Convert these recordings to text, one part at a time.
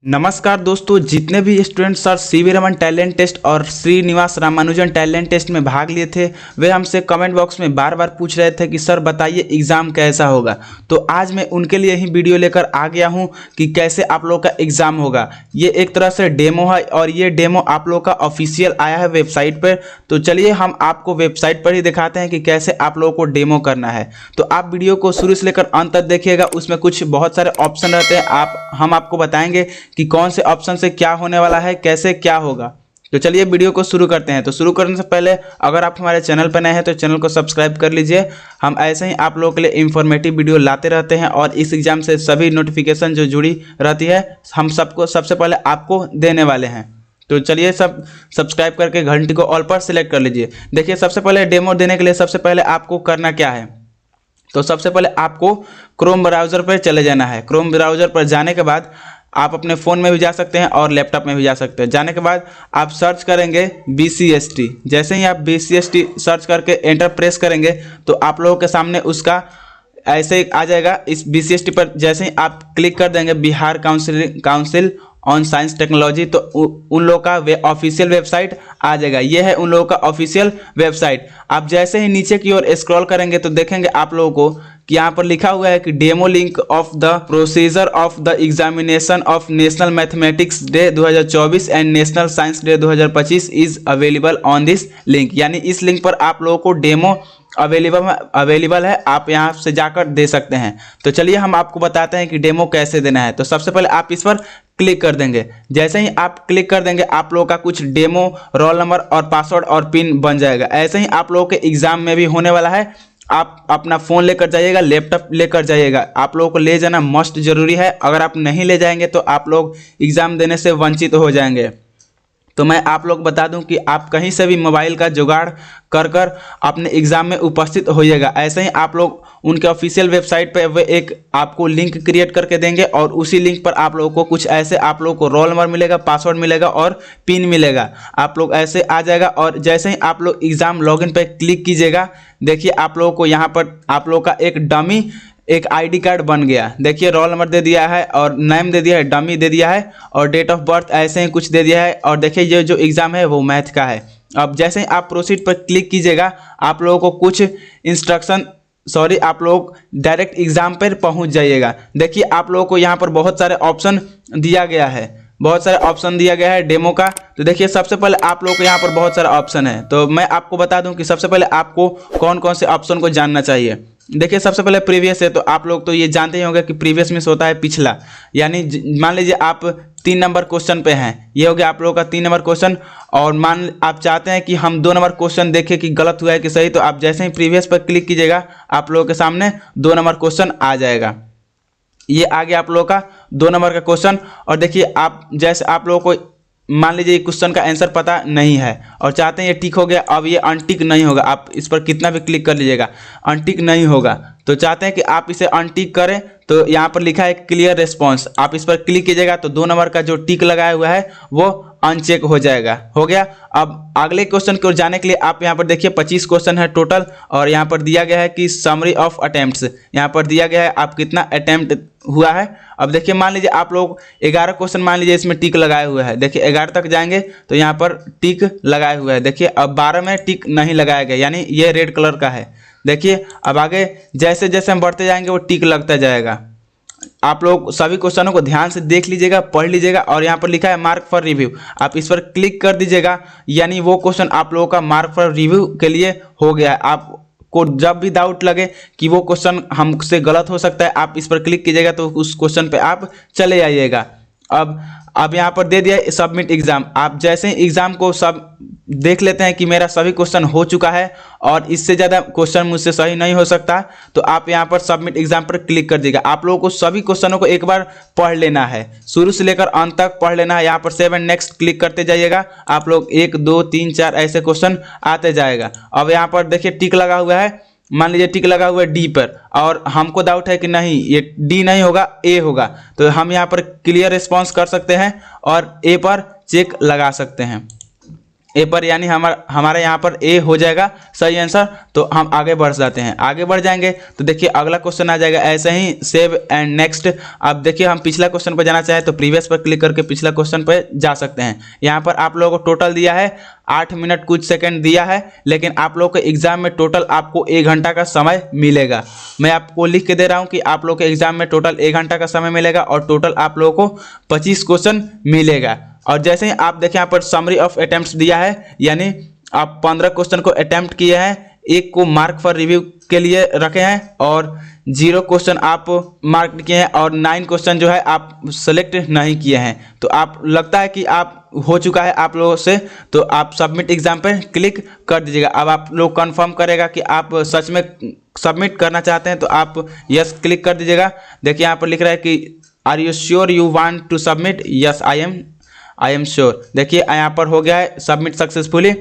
नमस्कार दोस्तों, जितने भी students sir C V Raman talent test और श्रीनिवास रामानुजन टैलेंट टेस्ट में भाग लिए थे वे हमसे कमेंट बॉक्स में बार बार पूछ रहे थे कि सर बताइए एग्ज़ाम कैसा होगा। तो आज मैं उनके लिए ही वीडियो लेकर आ गया हूं कि कैसे आप लोग का एग्ज़ाम होगा। ये एक तरह से डेमो है और ये डेमो आप लोग का ऑफिशियल आया है वेबसाइट पर। तो चलिए हम आपको वेबसाइट पर ही दिखाते हैं कि कैसे आप लोगों को डेमो करना है। तो आप वीडियो को शुरू से लेकर अंत तक देखिएगा, उसमें कुछ बहुत सारे ऑप्शन रहते हैं। हम आपको बताएंगे कि कौन से ऑप्शन से क्या होने वाला है, कैसे क्या होगा। तो चलिए वीडियो को शुरू करते हैं। तो शुरू करने से पहले अगर आप हमारे चैनल पर नए हैं तो चैनल को सब्सक्राइब कर लीजिए। हम ऐसे ही आप लोगों के लिए इंफॉर्मेटिव वीडियो लाते रहते हैं और इस एग्जाम से सभी नोटिफिकेशन जो जुड़ी रहती है हम सबको सबसे पहले आपको देने वाले हैं। तो चलिए सब सब्सक्राइब करके घंटी को ऑल पर सिलेक्ट कर लीजिए। देखिए सबसे पहले डेमो देने के लिए सबसे पहले आपको करना क्या है, तो सबसे पहले आपको क्रोम ब्राउज़र पर चले जाना है। क्रोम ब्राउज़र पर जाने के बाद आप अपने फ़ोन में भी जा सकते हैं और लैपटॉप में भी जा सकते हैं। जाने के बाद आप सर्च करेंगे BCST। जैसे ही आप BCST सर्च करके एंटर प्रेस करेंगे तो आप लोगों के सामने उसका ऐसे आ जाएगा। इस BCST पर जैसे ही आप क्लिक कर देंगे Bihar council on science technology, तो उन लोगों का ऑफिशियल वेबसाइट आ जाएगा। ये है उन लोगों का ऑफिशियल वेबसाइट। आप जैसे ही नीचे की ओर स्क्रॉल करेंगे तो देखेंगे आप लोगों को कि यहाँ पर लिखा हुआ है कि demo link of the procedure of the examination of national mathematics day 2024 and national science day 2025 is available on this link. यानी इस लिंक पर आप लोगों को डेमो अवेलेबल है, आप यहाँ से जाकर दे सकते हैं। तो चलिए हम आपको बताते हैं कि डेमो कैसे देना है। तो सबसे पहले आप इस पर क्लिक कर देंगे। जैसे ही आप क्लिक कर देंगे आप लोगों का कुछ डेमो रोल नंबर और पासवर्ड और पिन बन जाएगा। ऐसे ही आप लोगों के एग्जाम में भी होने वाला है। आप अपना फ़ोन लेकर जाइएगा, लैपटॉप लेकर जाइएगा। आप लोगों को ले जाना मस्ट जरूरी है। अगर आप नहीं ले जाएंगे तो आप लोग एग्ज़ाम देने से वंचित हो जाएंगे। तो मैं आप लोग बता दूं कि आप कहीं से भी मोबाइल का जुगाड़ कर अपने एग्ज़ाम में उपस्थित होइएगा। ऐसे ही आप लोग उनके ऑफिशियल वेबसाइट पे वे एक आपको लिंक क्रिएट करके देंगे और उसी लिंक पर आप लोगों को कुछ ऐसे आप लोगों को रोल नंबर मिलेगा, पासवर्ड मिलेगा और पिन मिलेगा। आप लोग ऐसे आ जाएगा और जैसे ही आप लोग एग्ज़ाम लॉगिन पे क्लिक कीजिएगा, देखिए आप लोगों को यहाँ पर आप लोगों का एक डमी एक आईडी कार्ड बन गया। देखिए रोल नंबर दे दिया है और नेम दे दिया है, डमी दे दिया है और डेट ऑफ बर्थ ऐसे ही कुछ दे दिया है। और देखिए ये जो एग्ज़ाम है वो मैथ का है। अब जैसे ही आप प्रोसीड पर क्लिक कीजिएगा आप लोगों को कुछ आप लोग डायरेक्ट एग्ज़ाम पर पहुंच जाइएगा। देखिए आप लोगों को यहाँ पर बहुत सारे ऑप्शन दिया गया है, डेमो का। तो देखिए सबसे पहले आप लोगों को यहाँ पर बहुत सारा ऑप्शन है। तो मैं आपको बता दूं कि सबसे पहले आपको कौन कौन से ऑप्शन को जानना चाहिए। देखिए सबसे पहले प्रीवियस है, तो आप लोग तो ये जानते ही होंगे कि प्रीवियस मीन्स होता है पिछला। यानी मान लीजिए आप 3 नंबर क्वेश्चन पे हैं, ये हो गया आप लोगों का 3 नंबर क्वेश्चन। और मान आप चाहते हैं कि हम 2 नंबर क्वेश्चन देखें कि गलत हुआ है कि सही, तो आप जैसे ही प्रीवियस पर क्लिक कीजिएगा आप लोगों के सामने 2 नंबर क्वेश्चन आ जाएगा। ये आ गया आप लोगों का 2 नंबर का क्वेश्चन। और देखिए आप जैसे आप लोगों को मान लीजिए क्वेश्चन का आंसर पता नहीं है और चाहते हैं ये टिक हो गया, अब ये अनटिक नहीं होगा। आप इस पर कितना भी क्लिक कर लीजिएगा अनटिक नहीं होगा। तो चाहते हैं कि आप इसे अनटिक करें, तो यहाँ पर लिखा है क्लियर रिस्पॉन्स। आप इस पर क्लिक कीजिएगा तो 2 नंबर का जो टिक लगाया हुआ है वो अनचेक हो जाएगा। हो गया। अब अगले क्वेश्चन की ओर जाने के लिए आप यहाँ पर देखिए 25 क्वेश्चन है टोटल और यहाँ पर दिया गया है कि समरी ऑफ अटेम्प्ट्स। यहाँ पर दिया गया है आप कितना अटेम्प्ट हुआ है। अब देखिए मान लीजिए आप लोग 11 क्वेश्चन मान लीजिए इसमें टिक लगाए हुए हैं। देखिए 11 तक जाएंगे तो यहाँ पर टिक लगाए हुए हैं। देखिए अब 12 में टिक नहीं लगाया गया, यानी ये रेड कलर का है। देखिए अब आगे जैसे जैसे हम बढ़ते जाएंगे वो टिक लगता जाएगा। आप लोग सभी क्वेश्चनों को ध्यान से देख लीजिएगा, पढ़ लीजिएगा। और यहाँ पर लिखा है मार्क फॉर रिव्यू, आप इस पर क्लिक कर दीजिएगा, यानी वो क्वेश्चन आप लोगों का मार्क फॉर रिव्यू के लिए हो गया है। आपको जब भी डाउट लगे कि वो क्वेश्चन हमसे गलत हो सकता है, आप इस पर क्लिक कीजिएगा तो उस क्वेश्चन पे आप चले आइएगा। अब यहाँ पर दे दिया सबमिट एग्जाम। आप जैसे ही एग्जाम को सब देख लेते हैं कि मेरा सभी क्वेश्चन हो चुका है और इससे ज़्यादा क्वेश्चन मुझसे सही नहीं हो सकता, तो आप यहाँ पर सबमिट एग्जाम पर क्लिक कर दीजिएगा। आप लोगों को सभी क्वेश्चनों को एक बार पढ़ लेना है, शुरू से लेकर अंत तक पढ़ लेना है। यहाँ पर सेव एंड नेक्स्ट क्लिक करते जाइएगा। आप लोग 1 2 3 4 ऐसे क्वेश्चन आते जाएगा। अब यहाँ पर देखिए टिक लगा हुआ है, मान लीजिए टिक लगा हुआ है डी पर और हमको डाउट है कि नहीं ये डी नहीं होगा ए होगा, तो हम यहाँ पर क्लियर रिस्पॉन्स कर सकते हैं और ए पर चेक लगा सकते हैं। ए पर, यानी हमारा यहाँ पर ए हो जाएगा सही आंसर। तो हम आगे बढ़ जाते हैं, आगे बढ़ जाएंगे तो देखिए अगला क्वेश्चन आ जाएगा ऐसे ही सेव एंड नेक्स्ट। अब देखिए हम पिछला क्वेश्चन पर जाना चाहें तो प्रीवियस पर क्लिक करके पिछला क्वेश्चन पर जा सकते हैं। यहाँ पर आप लोगों को टोटल दिया है 8 मिनट कुछ सेकंड दिया है, लेकिन आप लोगों के एग्जाम में टोटल आपको 1 घंटा का समय मिलेगा। मैं आपको लिख के दे रहा हूँ कि आप लोगों के एग्जाम में टोटल 1 घंटा का समय मिलेगा और टोटल आप लोगों को 25 क्वेश्चन मिलेगा। और जैसे ही आप देखें यहाँ पर समरी ऑफ अटेम्प्ट्स दिया है, यानी आप 15 क्वेश्चन को अटेम्प्ट किए हैं, एक को मार्क फॉर रिव्यू के लिए रखे हैं और 0 क्वेश्चन आप मार्क किए हैं और 9 क्वेश्चन जो है आप सेलेक्ट नहीं किए हैं। तो आप लगता है कि आप हो चुका है आप लोगों से, तो आप सबमिट एग्जाम पे क्लिक कर दीजिएगा। अब आप लोग कंफर्म करेगा कि आप सच में सबमिट करना चाहते हैं तो आप यस क्लिक कर दीजिएगा। देखिए यहाँ पर लिख रहा है कि are you sure you want to submit, yes I am sure. देखिए यहाँ पर हो गया है सबमिट सक्सेसफुली।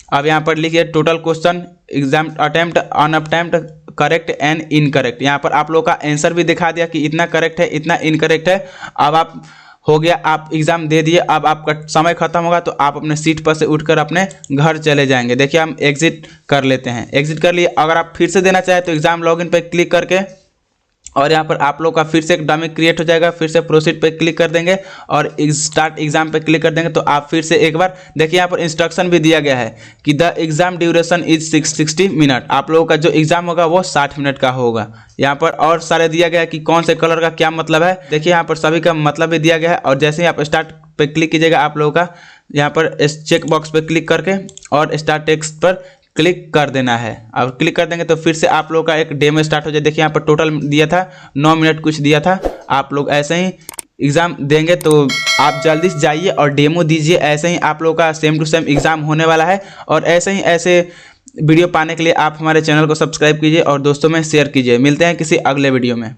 अब यहाँ पर लिखिए total question exam attempt unattempt correct and incorrect. यहाँ पर आप लोग का आंसर भी दिखा दिया कि इतना करेक्ट है इतना इनकरेक्ट है। अब आप हो गया, आप एग्जाम दे दिए, अब आपका समय खत्म होगा तो आप अपने सीट पर से उठकर अपने घर चले जाएंगे। देखिए हम एग्जिट कर लेते हैं, एग्जिट कर लिए। अगर आप फिर से देना चाहें तो एग्जाम लॉगिन पे क्लिक करके और यहाँ पर आप लोग का फिर से एक डमी क्रिएट हो जाएगा, फिर से प्रोसीड पे क्लिक कर देंगे और स्टार्ट एग्जाम पे क्लिक कर देंगे तो आप फिर से एक बार देखिए यहाँ पर इंस्ट्रक्शन भी दिया गया है कि the exam duration is 60 minute. आप लोगों का जो एग्जाम होगा वो 60 मिनट का होगा। यहाँ पर और सारे दिया गया है कि कौन से कलर का क्या मतलब है। देखिए यहाँ पर सभी का मतलब भी दिया गया है। और जैसे ही आप स्टार्ट पे क्लिक कीजिएगा आप लोगों का यहाँ पर इस चेक बॉक्स पे क्लिक करके और स्टार्ट टेक्स्ट पर क्लिक कर देना है। अब क्लिक कर देंगे तो फिर से आप लोग का एक डेमो स्टार्ट हो जाए। देखिए यहाँ पर टोटल दिया था 9 मिनट कुछ दिया था। आप लोग ऐसे ही एग्ज़ाम देंगे तो आप जल्दी से जाइए और डेमो दीजिए। ऐसे ही आप लोग का सेम टू सेम एग्ज़ाम होने वाला है। और ऐसे ही ऐसे वीडियो पाने के लिए आप हमारे चैनल को सब्सक्राइब कीजिए और दोस्तों में शेयर कीजिए। मिलते हैं किसी अगले वीडियो में।